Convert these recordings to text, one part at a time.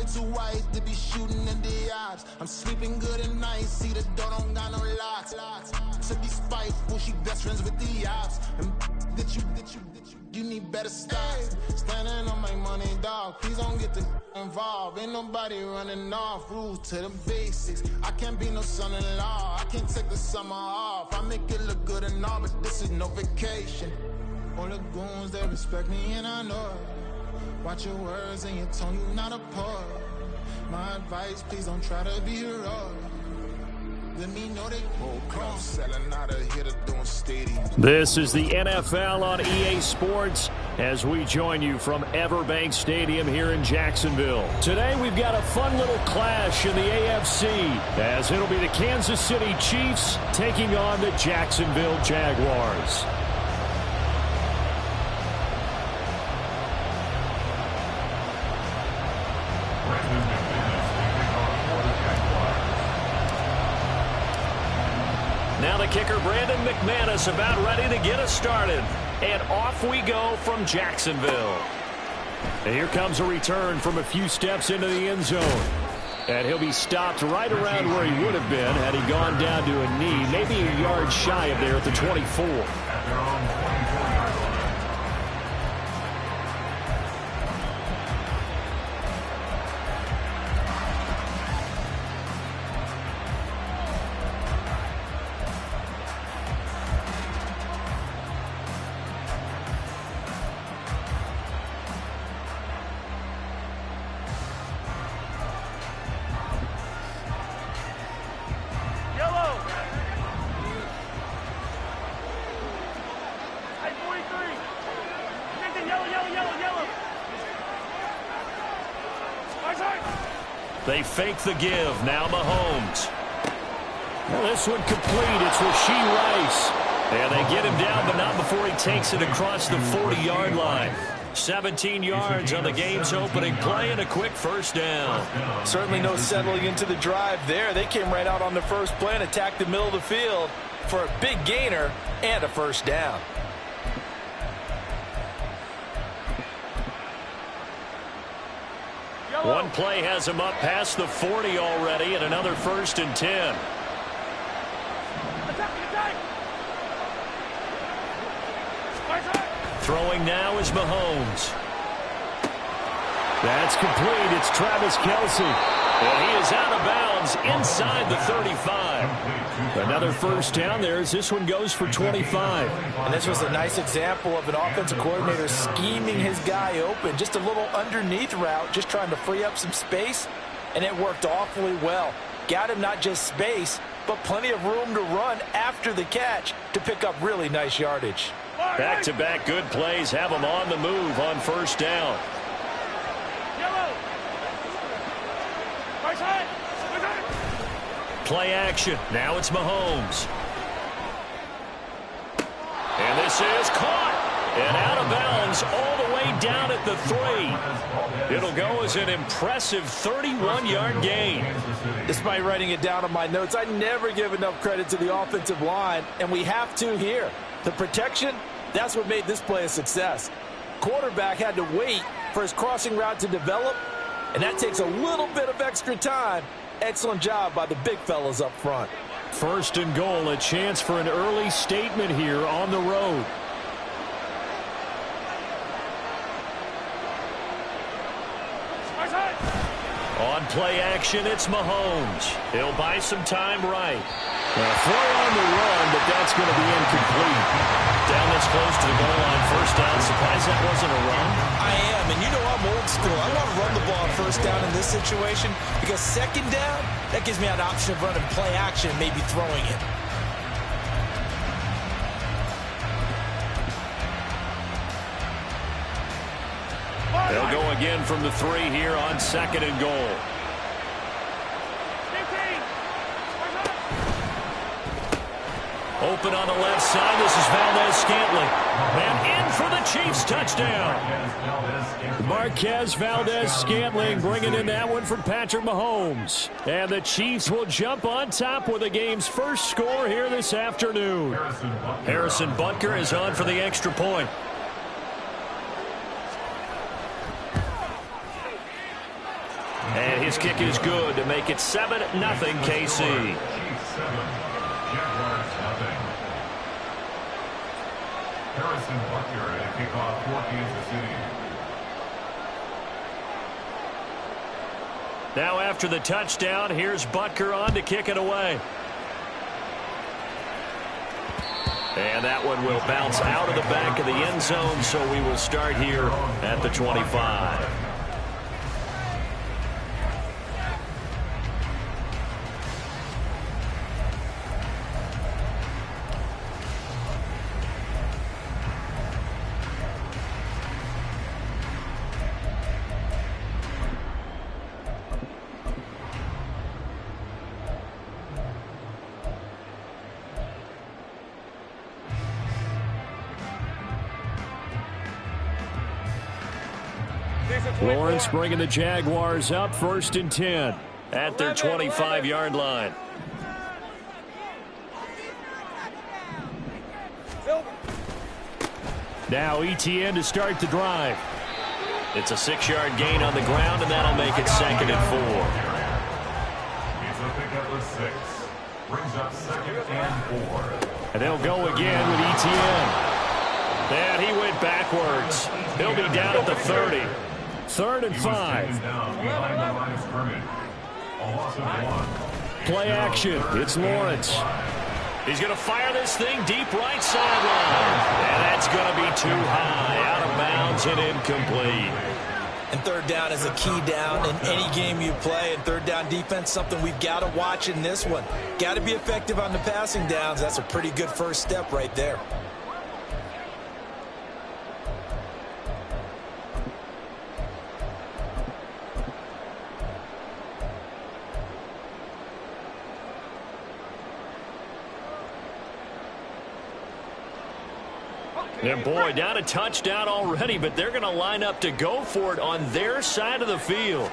too white to be shooting in the eyes. I'm sleeping good at night, see the door don't got no locks. To be spiteful, she best friends with the ops. And you need better stocks. Standing on my money, dog. Please don't get the involved. Ain't nobody running off. Rules to the basics. I can't be no son-in-law. I can't take the summer off. I make it look good and all, but this is no vacation. All the goons, they respect me and I know it. Watch your words and your tone, you not a poet. My advice, please don't try to be heroic. Let me know they come selling out of here to doing stadium. This is the NFL on EA Sports as we join you from Everbank Stadium here in Jacksonville. Today we've got a fun little clash in the AFC as it'll be the Kansas City Chiefs taking on the Jacksonville Jaguars. Now the kicker, Brandon McManus, about ready to get us started. And off we go from Jacksonville. And here comes a return from a few steps into the end zone. And he'll be stopped right around where he would have been had he gone down to a knee, maybe a yard shy of there at the 24. They fake the give. Now Mahomes. Well, this one complete. It's Rashee Rice. And they get him down, but not before he takes it across the 40-yard line. 17 yards on the game's opening play and a quick first down. Certainly no settling into the drive there. They came right out on the first play and attacked the middle of the field for a big gainer and a first down. One play has him up past the 40 already, and another 1st and 10. Throwing now is Mahomes. That's complete. It's Travis Kelce. And he is out of bounds inside the 35. Another first down there as this one goes for 25. And this was a nice example of an offensive coordinator scheming his guy open. Just a little underneath route, just trying to free up some space, and it worked awfully well. Got him not just space, but plenty of room to run after the catch to pick up really nice yardage. Back-to-back good plays have him on the move on first down. Play action. Now it's Mahomes. And this is caught. And out of bounds all the way down at the 3. It'll go as an impressive 31-yard gain. Despite writing it down on my notes, I never give enough credit to the offensive line, and we have to here. The protection, that's what made this play a success. Quarterback had to wait for his crossing route to develop, and that takes a little bit of extra time. Excellent job by the big fellas up front. 1st and goal, a chance for an early statement here on the road. On play action, it's Mahomes. He'll buy some time right. Throw on the run, but that's going to be incomplete. Down this close to the goal line, first down. Surprised that wasn't a run? I am, and you know I'm old school. I want to run the ball first down in this situation because second down, that gives me an option of running play action and maybe throwing it. They'll go again from the 3 here on 2nd and goal. Open on the left side. This is Valdez-Scantling. And in for the Chiefs touchdown. Marquez Valdez-Scantling bringing in that one from Patrick Mahomes. And the Chiefs will jump on top with the game's first score here this afternoon. Harrison Butker is on for the extra point. And his kick is good to make it 7-0 KC. Harrison Butker at kickoff for Kansas City. Now after the touchdown, here's Butker on to kick it away. And that one will bounce out of the back of the end zone, so we will start here at the 25. Lawrence bringing the Jaguars up 1st and 10 at their 25-yard line. Now ETN to start the drive. It's a 6-yard gain on the ground, and that'll make it 2nd and 4. It's a pickup of 6. Brings up 2nd and 4. And they'll go again with ETN. And he went backwards. He'll be down at the 30. 3rd and 5. Play action. It's Lawrence. He's going to fire this thing deep right sideline. And that's going to be too high. Out of bounds and incomplete. And 3rd down is a key down in any game you play. And 3rd down defense, something we've got to watch in this one. Got to be effective on the passing downs. That's a pretty good first step right there. And boy, down a touchdown already, but they're going to line up to go for it on their side of the field.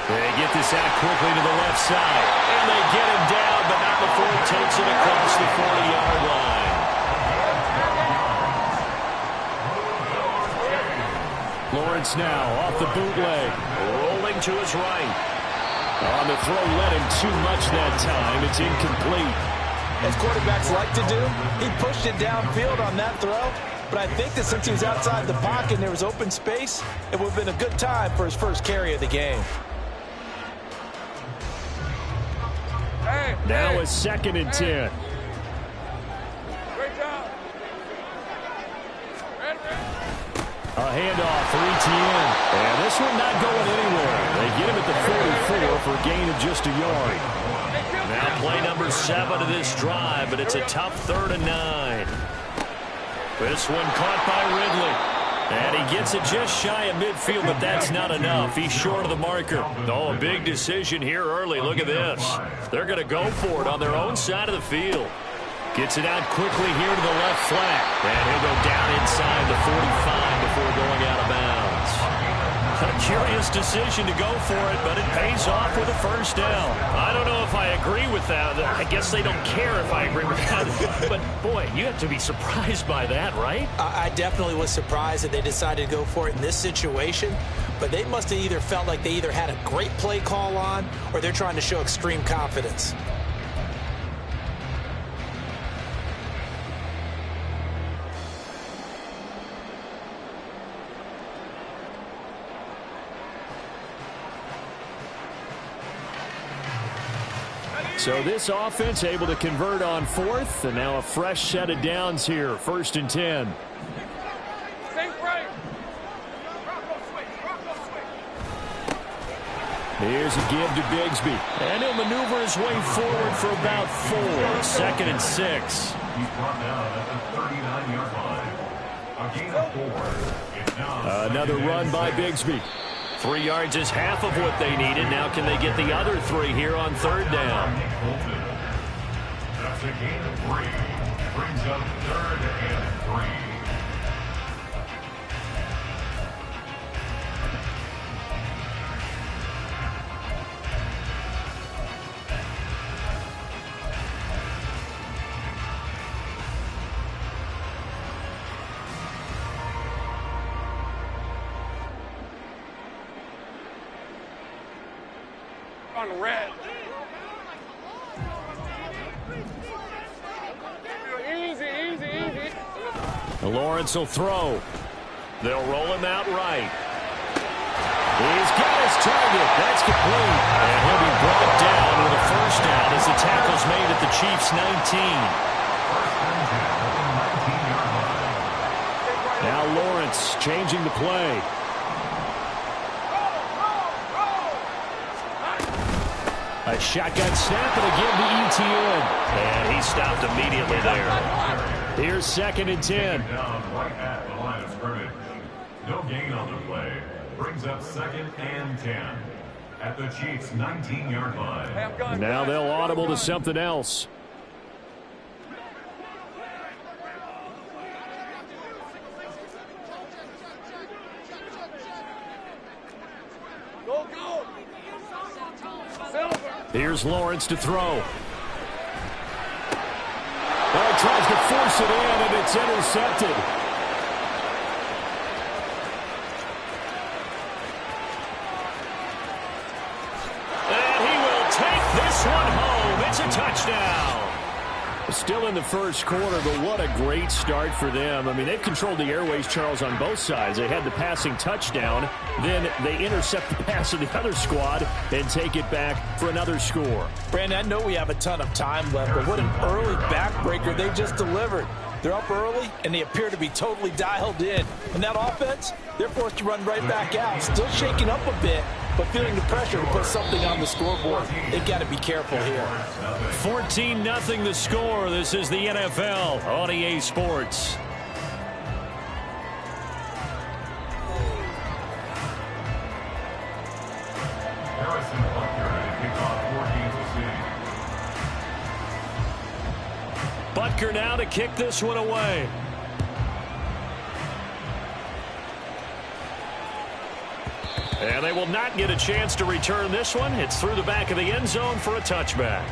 They get this out quickly to the left side. And they get him down, but not before he takes it across the 40-yard line. Lawrence now off the bootleg. Rolling to his right. On the throw, led him too much that time. It's incomplete. As quarterbacks like to do, he pushed it downfield on that throw. But I think that since he was outside the pocket and there was open space, it would have been a good time for his first carry of the game. Now it's 2nd and 10. Great job. A handoff for ETN. And this one not going anywhere. They get him at the 44 for a gain of just a yard. Now play number 7 of this drive, but it's a tough 3rd and 9. This one caught by Ridley. And he gets it just shy of midfield, but that's not enough. He's short of the marker. Oh, a big decision here early. Look at this. They're going to go for it on their own side of the field. Gets it out quickly here to the left flat. And he'll go down inside the 45 before going out of bounds. A curious decision to go for it, but it pays off with a first down. I don't know if I agree with that. I guess they don't care if I agree with that. But, boy, you have to be surprised by that, right? I definitely was surprised that they decided to go for it in this situation. But they must have either felt like they either had a great play call on or they're trying to show extreme confidence. So this offense able to convert on 4th, and now a fresh set of downs here, 1st and 10. Here's a give to Bigsby, and he'll maneuver his way forward for about 4, 2nd and 6. He's brought down at the 39-yard line. A gain of 4. Another run by Bigsby. 3 yards is half of what they needed. Now can they get the other 3 here on 3rd down? That's a gain of 3. Brings up 3rd and 3. On the red. Easy, easy, easy. Lawrence will throw. They'll roll him out right. He's got his target. That's complete. And he'll be brought down with a first down as the tackle's made at the Chiefs' 19. Now Lawrence changing the play. A shotgun snap and again to ETN. And he stopped immediately there. Here's 2nd and 10. Down right at the line of scrimmage. No gain on the play. Brings up 2nd and 10 at the Chiefs' 19-yard line. Now they'll audible to something else. Go, go. Here's Lawrence to throw. Well, he tries to force it in, and it's intercepted. And he will take this one home. It's a touchdown. Still in the first quarter, but what a great start for them. I mean, they've controlled the airways, Charles, on both sides. They had the passing touchdown. Then they intercept the pass of the other squad and take it back for another score. Brandon, I know we have a ton of time left, but what an early backbreaker they just delivered. They're up early, and they appear to be totally dialed in. And that offense, they're forced to run right back out. Still shaking up a bit, but feeling the pressure to put something on the scoreboard. They've got to be careful here. 14-0 the score. This is the NFL on EA Sports. Harrison Butker to kick off 4 games this evening. Butker now to kick this one away. And they will not get a chance to return this one. It's through the back of the end zone for a touchback.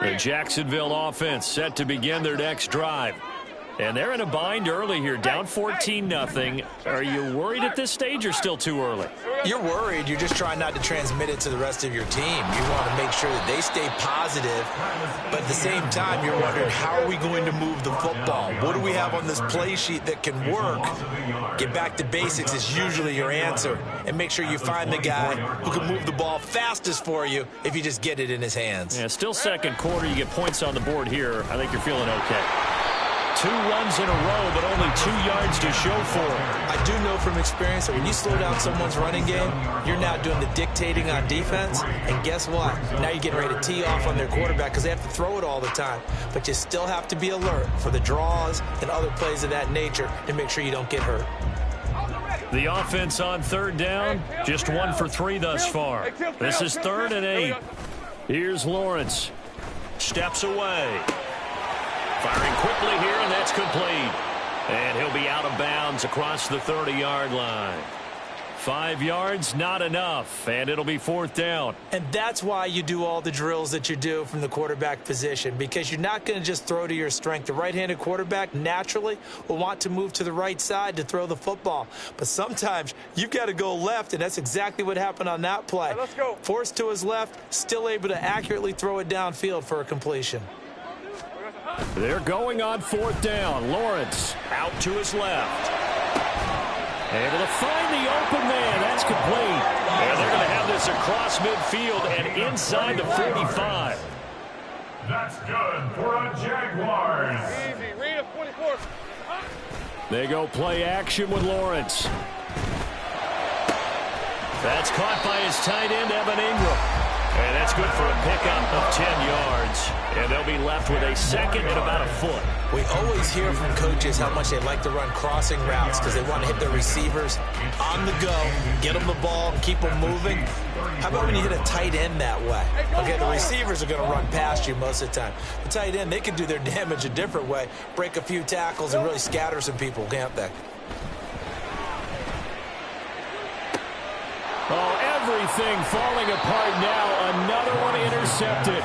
The Jacksonville offense set to begin their next drive. And they're in a bind early here, down 14-0. Are you worried at this stage or still too early? You're worried. You're just trying not to transmit it to the rest of your team. You want to make sure that they stay positive, but at the same time, you're wondering, how are we going to move the football? What do we have on this play sheet that can work? Get back to basics is usually your answer, and make sure you find the guy who can move the ball fastest for you if you just get it in his hands. Yeah, still second quarter. You get points on the board here. I think you're feeling okay. 2 runs in a row, but only 2 yards to show for it. I do know from experience that when you slow down someone's running game, you're now doing the dictating on defense. And guess what? Now you're getting ready to tee off on their quarterback because they have to throw it all the time. But you still have to be alert for the draws and other plays of that nature to make sure you don't get hurt. The offense on 3rd down, just 1 for 3 thus far. This is 3rd and 8. Here's Lawrence. Steps away. Firing quickly here, and that's complete. And he'll be out of bounds across the 30-yard line. 5 yards, not enough, and it'll be 4th down. And that's why you do all the drills that you do from the quarterback position, because you're not going to just throw to your strength. The right-handed quarterback naturally will want to move to the right side to throw the football. But sometimes you've got to go left, and that's exactly what happened on that play. Let's go. Forced to his left, still able to accurately throw it downfield for a completion. They're going on 4th down. Lawrence out to his left. Able to find the open man. That's complete. And they're going to have this across midfield and inside the 45. That's good for a Jaguars. Easy. Read a 44. They go play action with Lawrence. That's caught by his tight end, Evan Ingram. And that's good for a pickup of 10 yards. And they'll be left with a second and about a foot. We always hear from coaches how much they like to run crossing routes because they want to hit their receivers on the go, get them the ball, and keep them moving. How about when you hit a tight end that way? Okay, the receivers are going to run past you most of the time. The tight end, they can do their damage a different way, break a few tackles, and really scatter some people, can't they? Oh, everything falling apart now. Another one intercepted.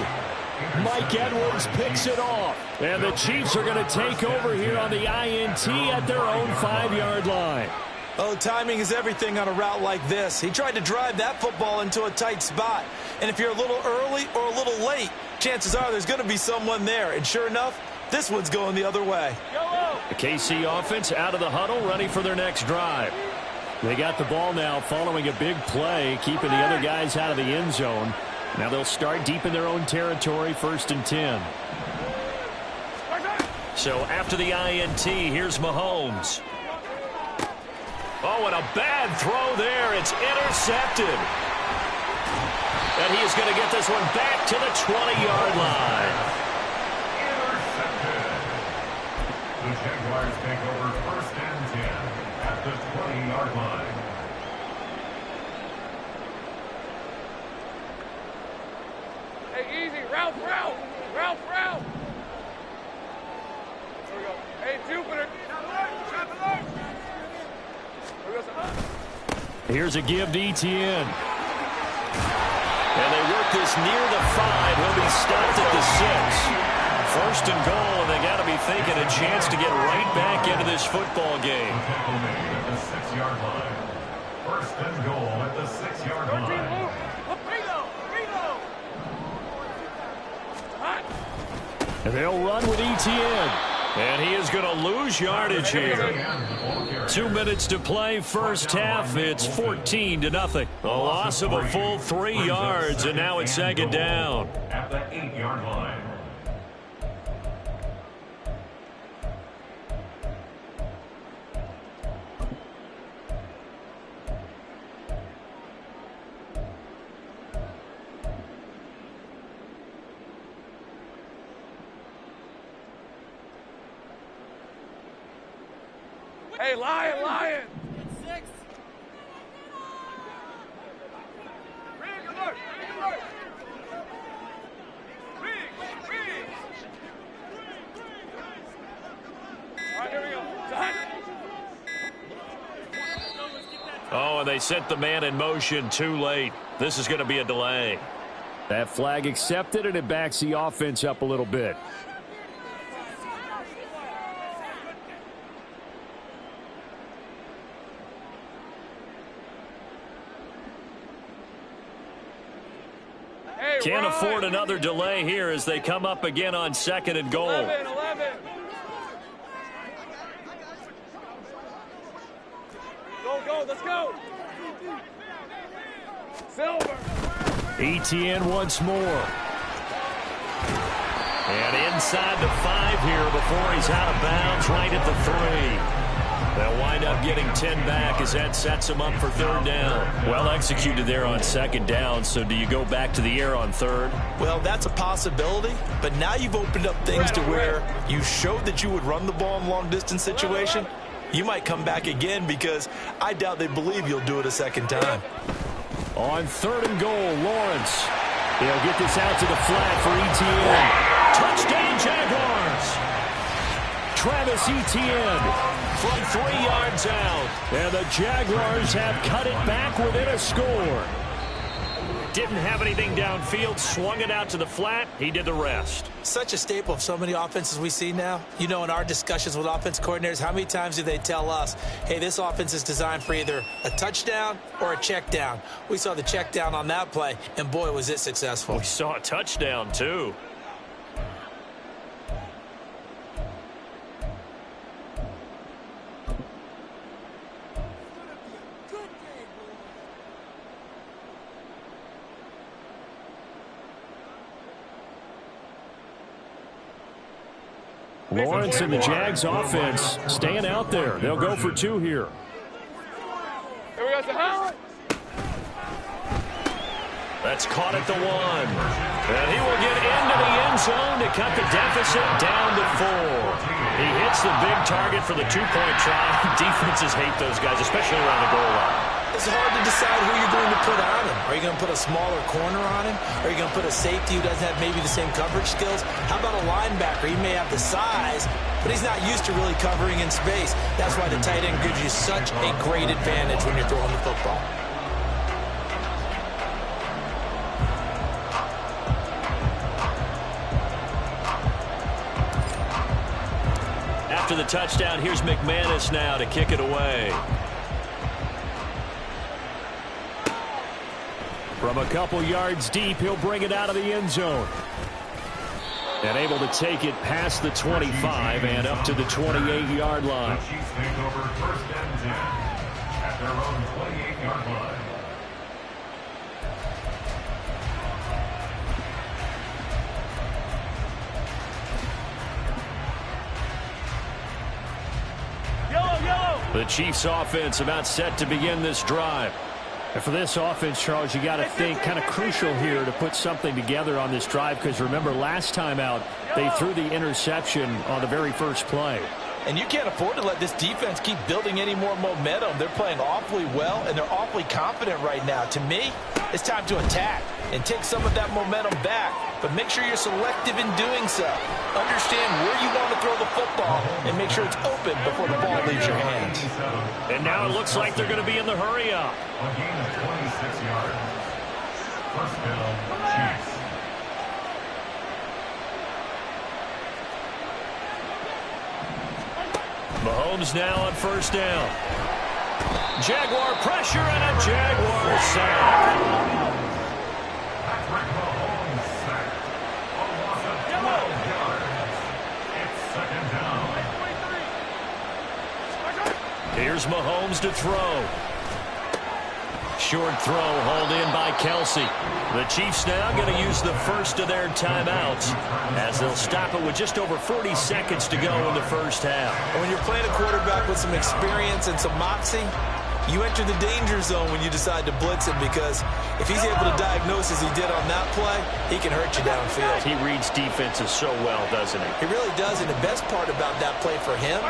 Mike Edwards picks it off. And the Chiefs are going to take over here on the INT at their own 5-yard line. Oh, timing is everything on a route like this. He tried to drive that football into a tight spot. And if you're a little early or a little late, chances are there's going to be someone there. And sure enough, this one's going the other way. The KC offense out of the huddle, ready for their next drive. They got the ball now following a big play, keeping the other guys out of the end zone. Now they'll start deep in their own territory, 1st and 10. So after the INT, here's Mahomes. Oh, and a bad throw there. It's intercepted. And he is going to get this one back to the 20-yard line. Intercepted. The Jaguars take over 1st and 10 at the 20-yard line. Hey, easy. Route. Here we go. Hey, Jupiter. Here's a give to ETN. And they work this near the 5. He'll be stopped at the 6. 1st and goal, and they got to be thinking a chance to get right back into this football game. Tackle made at the 6-yard line. 1st and goal at the 6-yard line. And they'll run with ETN. And he is going to lose yardage here. 2 minutes to play, first half. It's 14-0. A loss of a full 3 yards, and now it's 2nd down. At the 8-yard line. Hey, Lion. It's 6. Big alert. All right, here we go. Oh, and they sent the man in motion too late. This is going to be a delay. That flag accepted, and it backs the offense up a little bit. Can't afford another delay here as they come up again on 2nd and goal. 11. Go, let's go. Silver. ETN once more. And inside the 5 here before he's out of bounds, right at the 3. They'll wind up getting 10 back as that sets them up for 3rd down. Well executed there on 2nd down, so do you go back to the air on 3rd? Well, that's a possibility, but now you've opened up things to where you showed that you would run the ball in long-distance situation. You might come back again because I doubt they believe you'll do it a 2nd time. On 3rd and goal, Lawrence. They'll get this out to the flat for ETN. Touchdown, Jaguars! Travis Etienne from 3 yards out. And the Jaguars have cut it back within a score. Didn't have anything downfield, swung it out to the flat. He did the rest. Such a staple of so many offenses we see now. You know, in our discussions with offense coordinators, how many times do they tell us, hey, this offense is designed for either a touchdown or a check down. We saw the check down on that play, and boy, was it successful. We saw a touchdown, too. Lawrence and the Jags offense staying out there. They'll go for 2 here. Here we go, That's caught at the 1. And he will get into the end zone to cut the deficit down to 4. He hits the big target for the two-point try. Defenses hate those guys, especially around the goal line. It's hard to decide who you're going to put on him. Are you going to put a smaller corner on him? Are you going to put a safety who doesn't have maybe the same coverage skills? How about a linebacker? He may have the size, but he's not used to really covering in space. That's why the tight end gives you such a great advantage when you're throwing the football. After the touchdown, here's McManus now to kick it away. From a couple yards deep, he'll bring it out of the end zone. And able to take it past the 25 and up to the 28-yard line. The Chiefs take over 1st and 10 at their own 28-yard line. The Chiefs offense about set to begin this drive. And for this offense, Charles, you got to think kind of crucial here to put something together on this drive, because remember last time out they threw the interception on the very first play. And you can't afford to let this defense keep building any more momentum. They're playing awfully well, and they're awfully confident right now. To me, it's time to attack and take some of that momentum back. But make sure you're selective in doing so. Understand where you want to throw the football and make sure it's open before the ball leaves your hands. And now it looks like they're going to be in the hurry up. A gain of 26 yards. 1st down, Chiefs. Mahomes now on 1st down. Jaguar pressure and a Jaguar sack. Patrick Mahomes sacked. A loss of 12 yards. It's 2nd down. Here's Mahomes to throw. Short throw hauled in by Kelsey. The Chiefs now going to use the first of their timeouts as they'll stop it with just over 40 seconds to go in the first half. And when you're playing a quarterback with some experience and some moxie, you enter the danger zone when you decide to blitz him, because if he's able to diagnose as he did on that play, he can hurt you downfield. He reads defenses so well, doesn't he? He really does, and the best part about that play for him,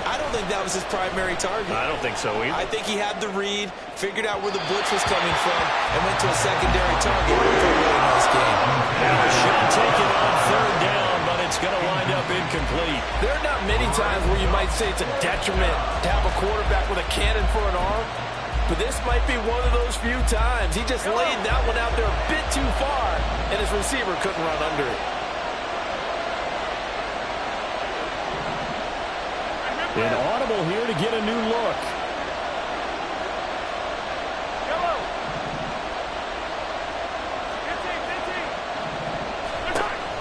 I don't think that was his primary target. I don't think so either. I think he had the read, figured out where the blitz was coming from, and went to a secondary target for a really nice game. Now a shot taken on 3rd down, but it's going to wind up incomplete. There are not many times where you might say it's a detriment to have a quarterback with a cannon for an arm, but this might be one of those few times. He just laid that one out there a bit too far, and his receiver couldn't run under it. An audible here to get a new look.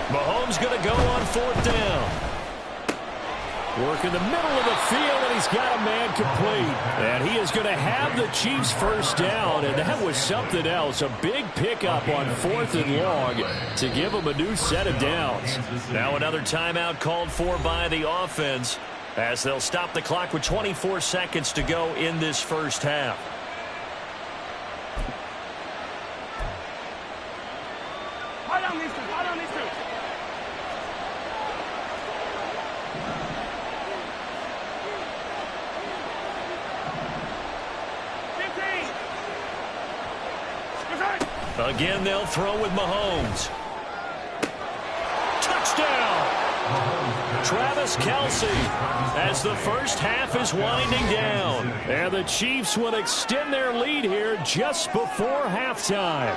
Mahomes going to go on 4th down. Work in the middle of the field, and he's got a man complete. And he is going to have the Chiefs 1st down, and that was something else. A big pickup on 4th and long to give them a new set of downs. Now another timeout called for by the offense, as they'll stop the clock with 24 seconds to go in this first half. High down these two. High down these two. 15. Again, they'll throw with Mahomes. Touchdown! Travis Kelce, as the first half is winding down. And the Chiefs will extend their lead here just before halftime.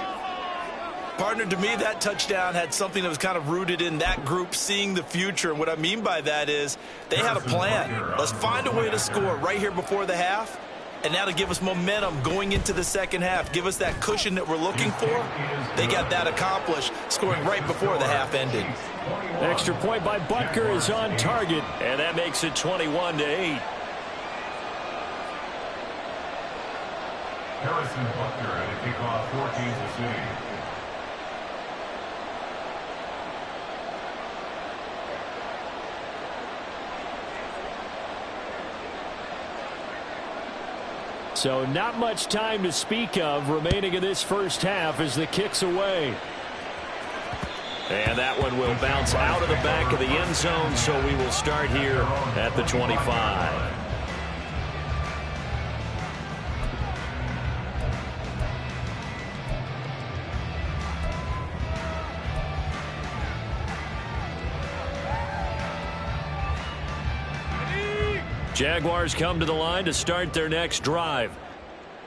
Partner, to me, that touchdown had something that was kind of rooted in that group seeing the future. And what I mean by that is they had a plan. Let's find a way to score right here before the half. And that'll give us momentum going into the second half. Give us that cushion that we're looking for. They got that accomplished, scoring right before the half ended. Extra point by Butker is on target, and that makes it 21-8. Harrison Butker at a kickoff for Kansas City. So not much time to speak of remaining in this first half as the kick's away. And that one will bounce out of the back of the end zone, so we will start here at the 25. Jaguars come to the line to start their next drive.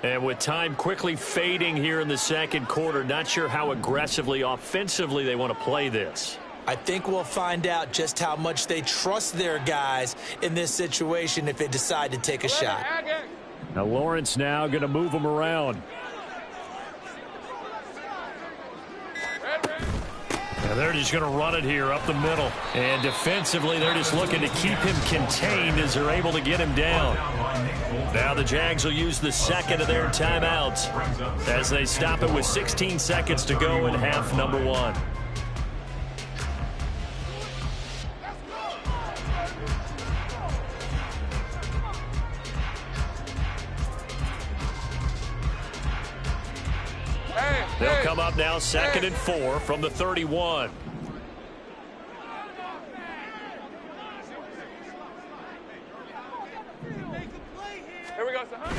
And with time quickly fading here in the second quarter, not sure how aggressively, offensively they want to play this. I think we'll find out just how much they trust their guys in this situation if they decide to take a shot. Now Lawrence now going to move them around. And they're just going to run it here up the middle. And defensively, they're just looking to keep him contained as they're able to get him down. Now the Jags will use the second of their timeouts as they stop it with 16 seconds to go in half number one. They'll come up now, 2nd and 4 from the 31. Here we go, son.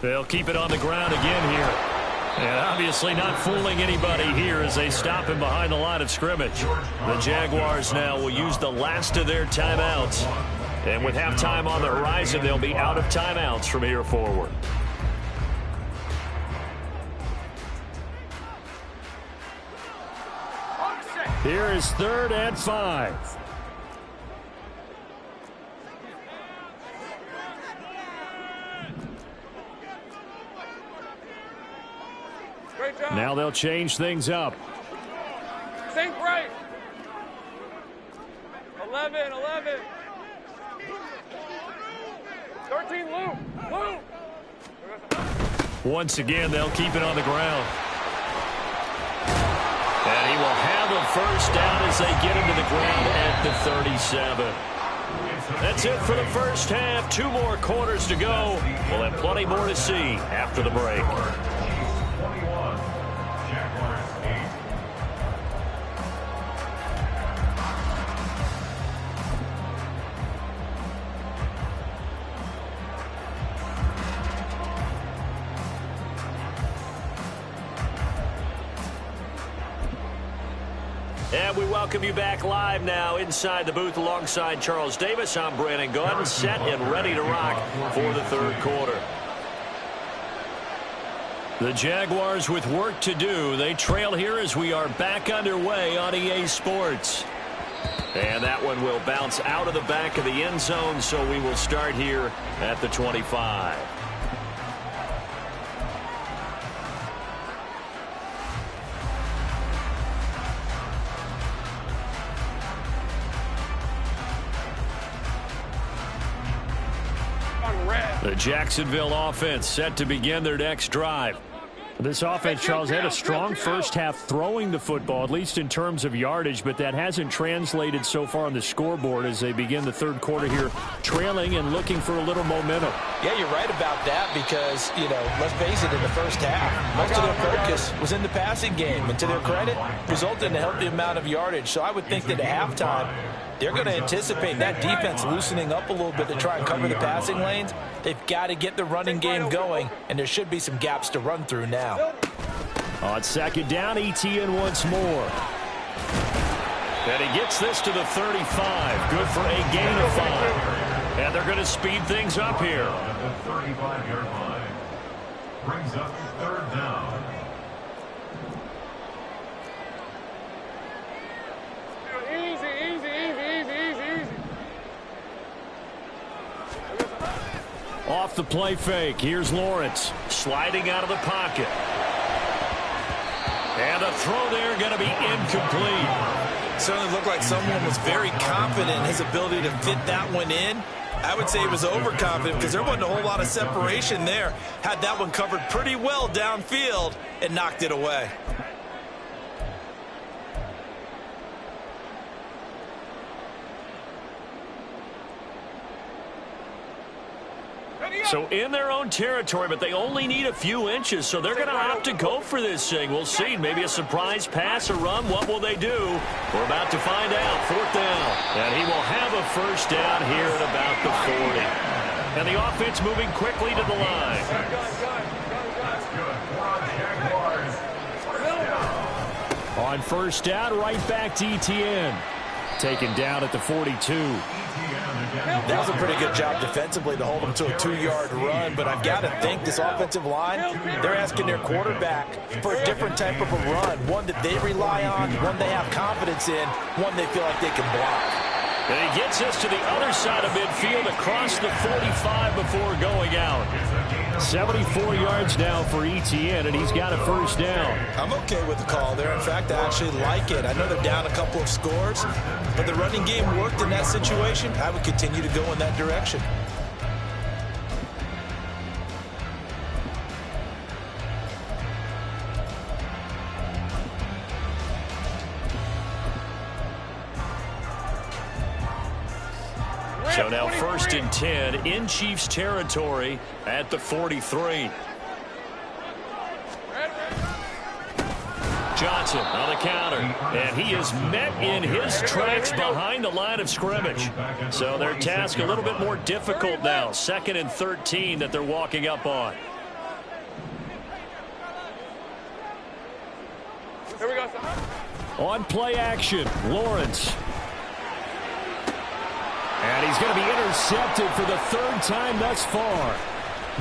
They'll keep it on the ground again here. And obviously not fooling anybody here as they stop him behind the line of scrimmage. The Jaguars now will use the last of their timeouts. And with halftime on the horizon, they'll be out of timeouts from here forward. Here is 3rd and 5. Great job. Now they'll change things up. Sink right. 11. 13, Lou. Once again, they'll keep it on the ground. And he will have a first down as they get him to the ground at the 37. That's it for the first half. 2 more quarters to go. We'll have plenty more to see after the break. And we welcome you back live now inside the booth alongside Charles Davis. I'm Brandon Gaudin, set and ready to rock for the 3rd quarter. The Jaguars with work to do. They trail here as we are back underway on EA Sports. And that one will bounce out of the back of the end zone, so we will start here at the 25. The Jacksonville offense set to begin their next drive. This offense, Charles, had a strong first half throwing the football, at least in terms of yardage, but that hasn't translated so far on the scoreboard as they begin the 3rd quarter here, trailing and looking for a little momentum. Yeah, you're right about that because, let's face it, in the first half, most of their focus was in the passing game, and to their credit, resulted in a healthy amount of yardage. So I would think that at halftime, they're going to anticipate that defense loosening up a little bit to try and cover the passing lanes. They've got to get the running game going, and there should be some gaps to run through now. On 2nd down, ETN once more. And he gets this to the 35. Good for a gain of 5. And they're going to speed things up here. At the 35-yard line. Brings up 3rd down. Off the play fake. Here's Lawrence sliding out of the pocket. And the throw there going to be incomplete. Certainly looked like someone was very confident in his ability to fit that one in. I would say he was overconfident because there wasn't a whole lot of separation there. Had that one covered pretty well downfield and knocked it away. So in their own territory, but they only need a few inches, so they're going to opt to go for this thing. We'll see. Maybe a surprise pass or run. What will they do? We're about to find out. 4th down. And he will have a first down here at about the 40. And the offense moving quickly to the line. On first down, right back to Etienne. Taken down at the 42. That was a pretty good job defensively to hold them to a 2-yard run, but I've got to think this offensive line, they're asking their quarterback for a different type of a run, one that they rely on, one they have confidence in, one they feel like they can block. And he gets us to the other side of midfield across the 45 before going out. 74 yards now for Etienne, and he's got a first down. I'm okay with the call there. In fact, I actually like it. I know they're down a couple of scores, but the running game worked in that situation. I would continue to go in that direction. So now 1st and 10 in Chiefs territory at the 43. Johnson on the counter, and he is met in his tracks behind the line of scrimmage. So their task a little bit more difficult now. 2nd and 13 that they're walking up on. Here we go. On play action, Lawrence. And he's going to be intercepted for the 3rd time thus far.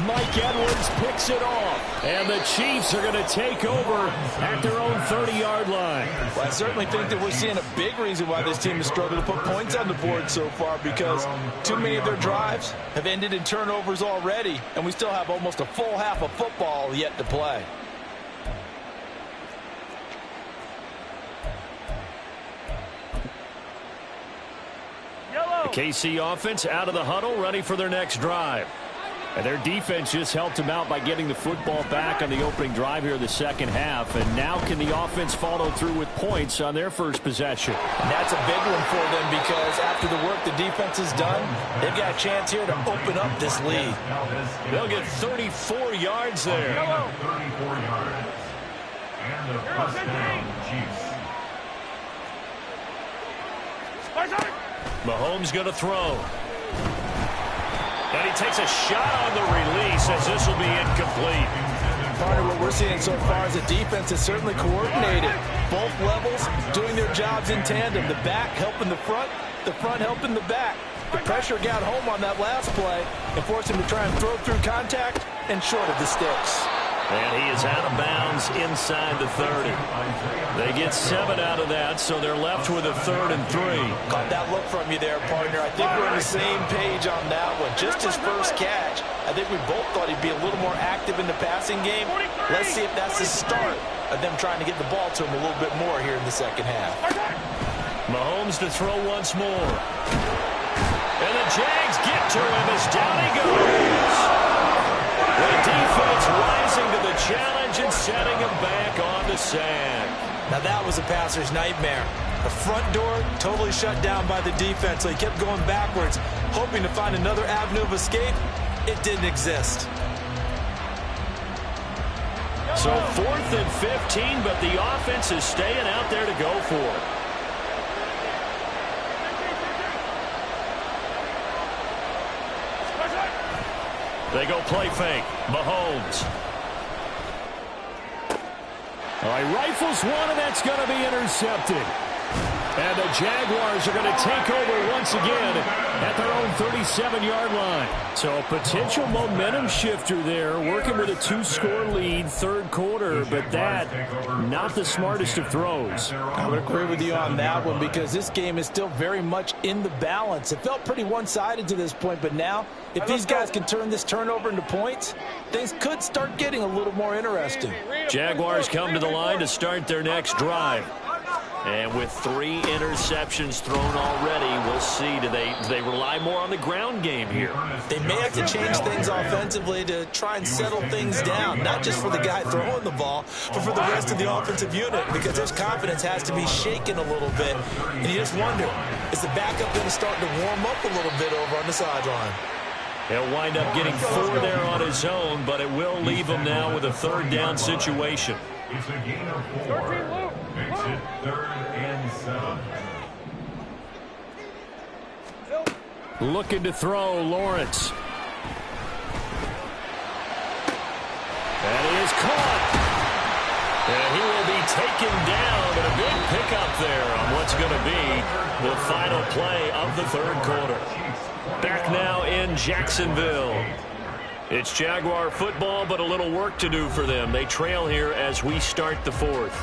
Mike Edwards picks it off. And the Chiefs are going to take over at their own 30-yard line. Well, I certainly think that we're seeing a big reason why this team has struggled to put points on the board so far, because too many of their drives have ended in turnovers already, and we still have almost a full half of football yet to play. The KC offense out of the huddle, ready for their next drive. And their defense just helped them out by getting the football back on the opening drive here in the 2nd half. And now can the offense follow through with points on their first possession? And that's a big one for them, because after the work the defense has done, they've got a chance here to open up this lead. They'll get 34 yards there. 34 yards. And the first down, Chiefs. Mahomes going to throw. And he takes a shot on the release, as this will be incomplete. Partner, what we're seeing so far is the defense is certainly coordinated. Both levels doing their jobs in tandem. The back helping the front helping the back. The pressure got home on that last play and forced him to try and throw through contact and short of the sticks. And he is out of bounds inside the 30. They get 7 out of that, so they're left with a 3rd and 3. Caught that look from you there, partner. I think we're on the same page on that one. Just his first catch. I think we both thought he'd be a little more active in the passing game. Let's see if that's the start of them trying to get the ball to him a little bit more here in the 2nd half. Mahomes to throw once more. And the Jags get to him as down he goes. The defense rising to the challenge and setting him back on the sand. Now that was a passer's nightmare. The front door totally shut down by the defense, so he kept going backwards, hoping to find another avenue of escape. It didn't exist. So 4th and 15, but the offense is staying out there to go for it. They go play fake. Mahomes. All right, rifles one, and that's going to be intercepted. And the Jaguars are going to take over once again at their own 37-yard line. So a potential momentum shifter there, working with a 2-score lead, 3rd quarter, but that, not the smartest of throws. I would agree with you on that one, because this game is still very much in the balance. It felt pretty one-sided to this point, but now, if these guys can turn this turnover into points, things could start getting a little more interesting. Jaguars come to the line to start their next drive. And with 3 interceptions thrown already, we'll see. Do they rely more on the ground game here? They may have to change things offensively to try and settle things down, not just for the guy throwing the ball, but for the rest of the offensive unit, because his confidence has to be shaken a little bit. And you just wonder, is the backup going to start to warm up a little bit over on the sideline? He'll wind up getting 4 there on his own, but it will leave him now with a 3rd down situation. It's a gain of 4. Makes it 3rd and 7. Looking to throw, Lawrence. And he is caught. And he will be taken down, and a big pickup there on what's going to be the final play of the 3rd quarter. Back now in Jacksonville. It's Jaguar football, but a little work to do for them. They trail here as we start the 4th.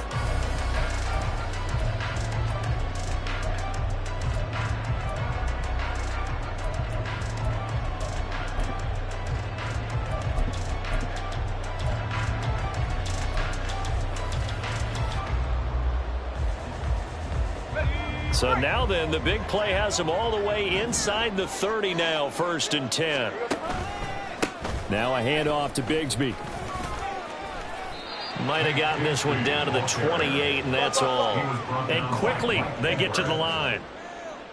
So now then, the big play has him all the way inside the 30 now, 1st and 10. Now a handoff to Bigsby. Might have gotten this one down to the 28, and that's all. And quickly, they get to the line.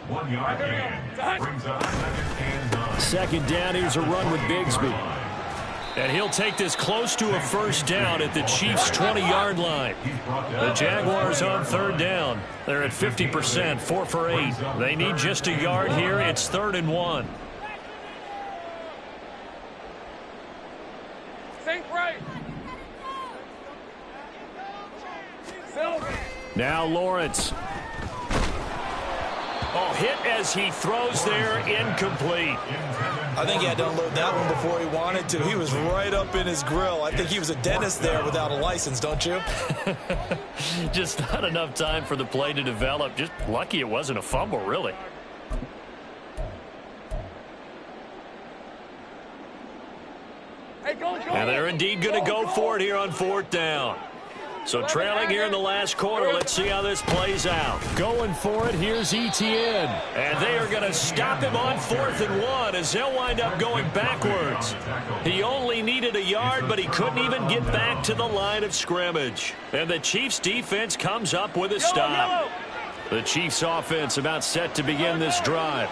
1 yard gain. Brings up 2nd and 9. 2nd down, here's a run with Bigsby. And he'll take this close to a 1st down at the Chiefs' 20-yard line. The Jaguars on 3rd down. They're at 50%, 4 for 8. They need just a yard here. It's 3rd and 1. Think right. Now Lawrence. Oh, hit as he throws there, incomplete. I think he had to unload that one before he wanted to. He was right up in his grill. I think he was a dentist there without a license, don't you? Just not enough time for the play to develop. Just lucky it wasn't a fumble, really. And they're indeed going to go for it here on 4th down. So trailing here in the last quarter, let's see how this plays out. Going for it, here's Etienne. And they are going to stop him on 4th and 1 as they'll wind up going backwards. He only needed a yard, but he couldn't even get back to the line of scrimmage. And the Chiefs defense comes up with a stop. The Chiefs offense about set to begin this drive.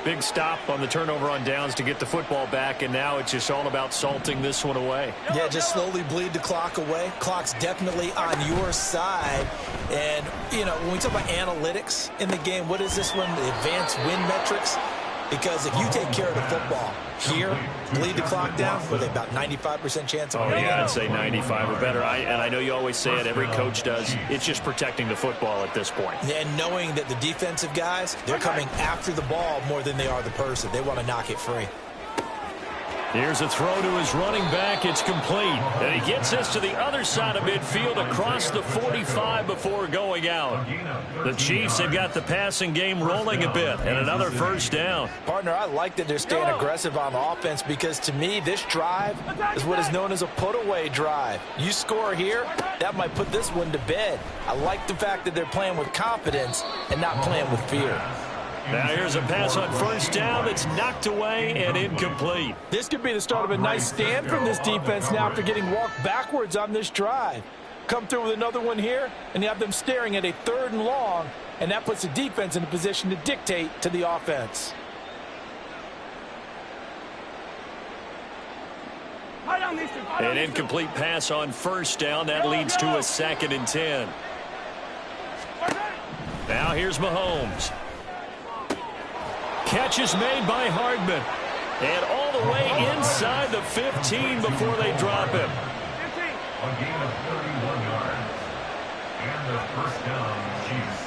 Big stop on the turnover on downs to get the football back, and now it's just all about salting this one away. Yeah, just slowly bleed the clock away. Clock's definitely on your side. And, you know, when we talk about analytics in the game, what is this one? The advanced win metrics? Because if you take care of the football here, bleed the clock down, with about 95% chance of winning. Yeah, I'd say 95 or better. And I know you always say it, every coach does. It's just protecting the football at this point. And knowing that the defensive guys, they're coming after the ball more than they are the person. They want to knock it free. Here's a throw to his running back. It's complete. And he gets this to the other side of midfield across the 45 before going out. The Chiefs have got the passing game rolling a bit. And another 1st down. Partner, I like that they're staying aggressive on offense because to me, this drive is what is known as a put-away drive. You score here, that might put this one to bed. I like the fact that they're playing with confidence and not playing with fear. Now here's a pass on 1st down that's knocked away and incomplete. This could be the start of a nice stand from this defense now after getting walked backwards on this drive. Come through with another one here, and you have them staring at a 3rd and long, and that puts the defense in a position to dictate to the offense. An incomplete pass on 1st down. That leads to a 2nd and 10. Now here's Mahomes. Catch is made by Hardman. And all the way inside the 15 before they drop him. A gain of 31 yards. And the 1st down, Chiefs.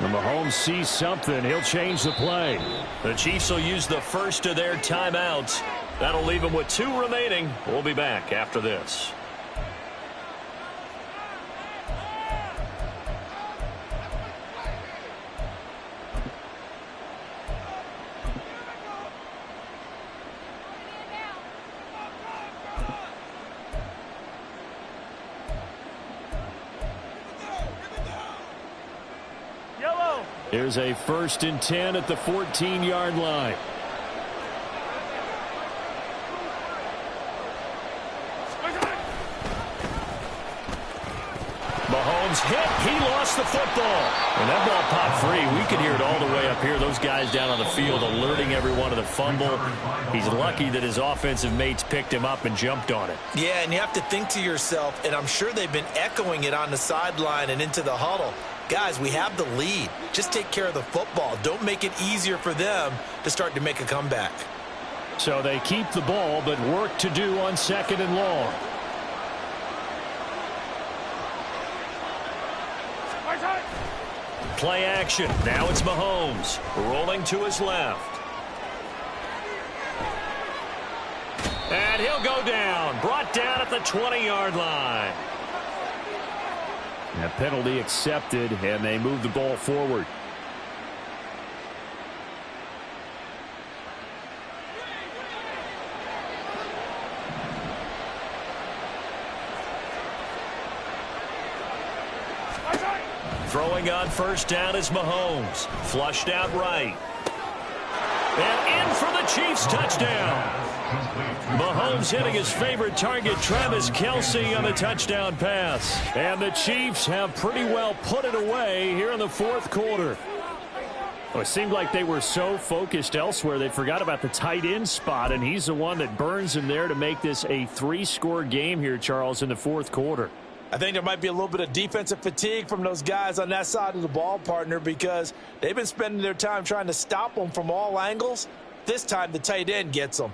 And Mahomes sees something. He'll change the play. The Chiefs will use the 1st of their timeouts. That'll leave them with 2 remaining. We'll be back after this. Here's a 1st and 10 at the 14-yard line. Mahomes hit. He lost the football. And that ball popped free. We could hear it all the way up here. Those guys down on the field alerting everyone of the fumble. He's lucky that his offensive mates picked him up and jumped on it. Yeah, and you have to think to yourself, and I'm sure they've been echoing it on the sideline and into the huddle. Guys, we have the lead. Just take care of the football. Don't make it easier for them to start to make a comeback. So they keep the ball, but work to do on 2nd and long. Play action. Now it's Mahomes rolling to his left. And he'll go down. Brought down at the 20-yard line. A penalty accepted, and they move the ball forward. Throwing on 1st down is Mahomes. Flushed out right. And in for the Chiefs touchdown. Mahomes hitting his favorite target, Travis Kelce, on the touchdown pass. And the Chiefs have pretty well put it away here in the 4th quarter. Well, it seemed like they were so focused elsewhere they forgot about the tight end spot, and he's the one that burns him there to make this a 3-score game here, Charles, in the 4th quarter. I think there might be a little bit of defensive fatigue from those guys on that side of the ball, partner, because they've been spending their time trying to stop them from all angles. This time the tight end gets them.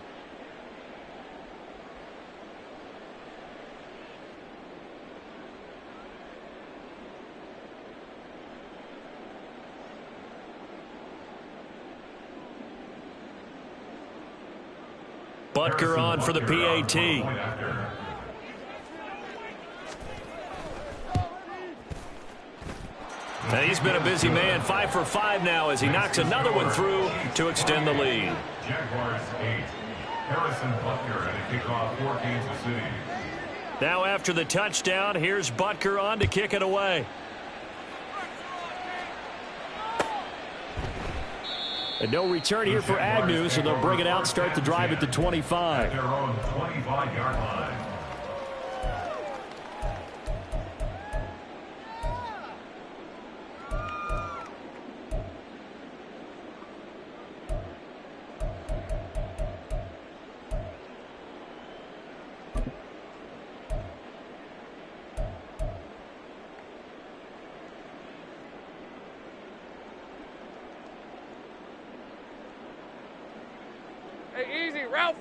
Butker on for the PAT. Now he's been a busy man, 5 for 5 now as he knocks another one through to extend the lead. Jaguars 8. Harrison Butker at a kickoff for Kansas City. Now after the touchdown, here's Butker on to kick it away. And no return here for Agnew, so they'll bring it out and start the drive at the 25. At their own 25-yard line.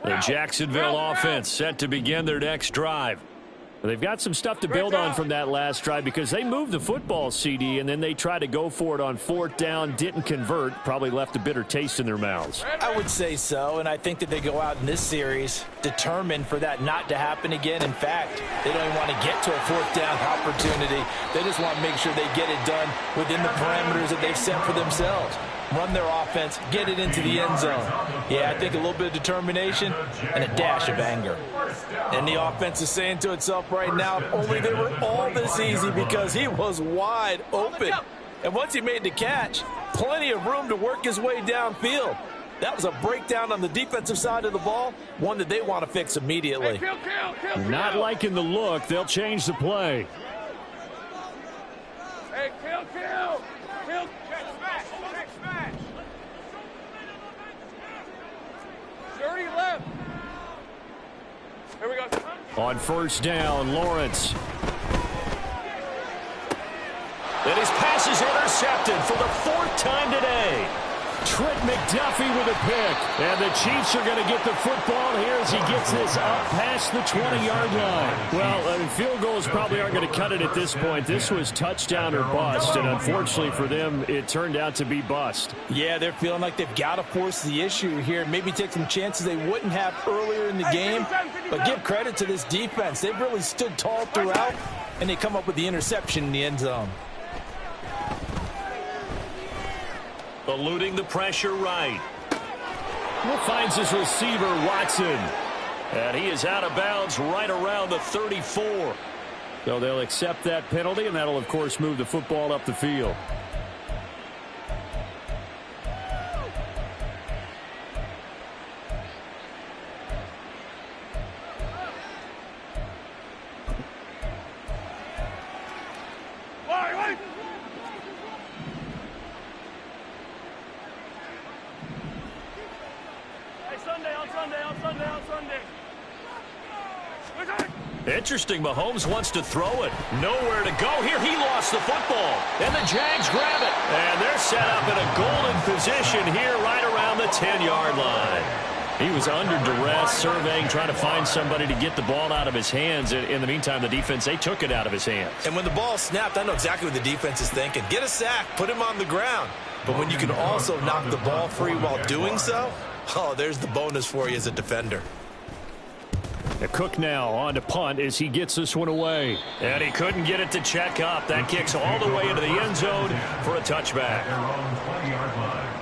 The Jacksonville offense set to begin their next drive. They've got some stuff to build on from that last drive because they moved the football, CD, and then they tried to go for it on 4th down, didn't convert, probably left a bitter taste in their mouths. I would say so, and I think that they go out in this series determined for that not to happen again. In fact, they don't even want to get to a 4th down opportunity. They just want to make sure they get it done within the parameters that they've set for themselves. Run their offense, get it into the end zone. Yeah, I think a little bit of determination and a dash of anger. And the offense is saying to itself right now, if only they were all this easy, because he was wide open. And once he made the catch, plenty of room to work his way downfield. That was a breakdown on the defensive side of the ball, one that they want to fix immediately. Not liking the look, they'll change the play. Hey, kill. Check smash. Dirty left. Here we go. On 1st down, Lawrence. And his pass is intercepted for the 4th time today. Trent McDuffie with a pick. And the Chiefs are going to get the football here as he gets this up past the 20-yard line. Well, field goals probably aren't going to cut it at this point. This was touchdown or bust, and unfortunately for them, it turned out to be bust. Yeah, they're feeling like they've got to force the issue here. Maybe take some chances they wouldn't have earlier in the game. But give credit to this defense. They've really stood tall throughout, and they come up with the interception in the end zone. Eluding the pressure right. Finds his receiver, Watson. And he is out of bounds right around the 34. So they'll accept that penalty, and that'll, of course, move the football up the field. Sunday. Interesting, Mahomes wants to throw it. Nowhere to go here. He lost the football. And the Jags grab it. And they're set up in a golden position here right around the 10-yard line. He was under duress, surveying, trying to find somebody to get the ball out of his hands. In the meantime, the defense, they took it out of his hands. And when the ball snapped, I know exactly what the defense is thinking. Get a sack, put him on the ground. But when you can also knock the ball free while doing so, oh, there's the bonus for you as a defender. Cook now on to punt as he gets this one away. And he couldn't get it to check up. That kicks all the way into the end zone for a touchback. Their own 20-yard line.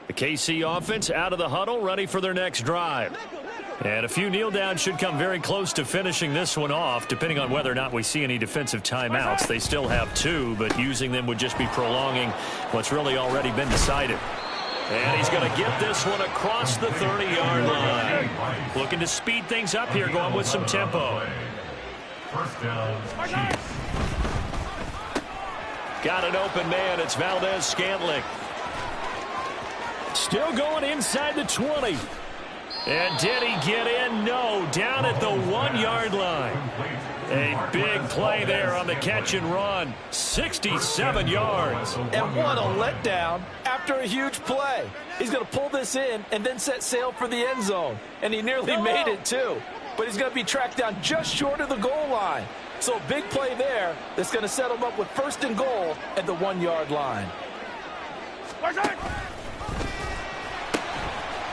The KC offense out of the huddle, ready for their next drive. And a few kneel downs should come very close to finishing this one off, depending on whether or not we see any defensive timeouts. They still have 2, but using them would just be prolonging what's really already been decided. And he's going to get this one across the 30-yard line. Looking to speed things up here, going with some tempo. First down, Chiefs. Got an open man. It's Valdez-Scantling. Still going inside the 20. And did he get in? No. Down at the 1-yard line. A big play there on the catch and run. 67 yards. And what a letdown after a huge play. He's going to pull this in and then set sail for the end zone. And he nearly made it, too. But he's going to be tracked down just short of the goal line. So a big play there that's going to set him up with 1st and goal at the 1-yard line.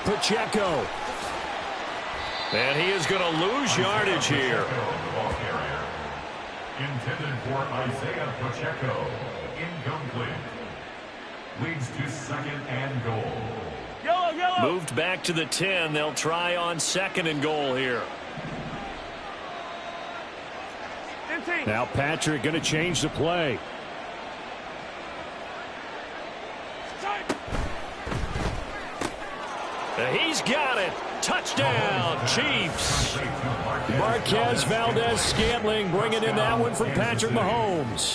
Pacheco. And he is going to lose yardage here. Intended for Isaiah Pacheco. Incomplete. Leads to 2nd and goal. Yellow. Moved back to the 10. They'll try on 2nd and goal here. Now Patrick going to change the play. He's got it. Touchdown, Chiefs. Marquez Valdez-Scantling bringing in that one from Patrick Mahomes.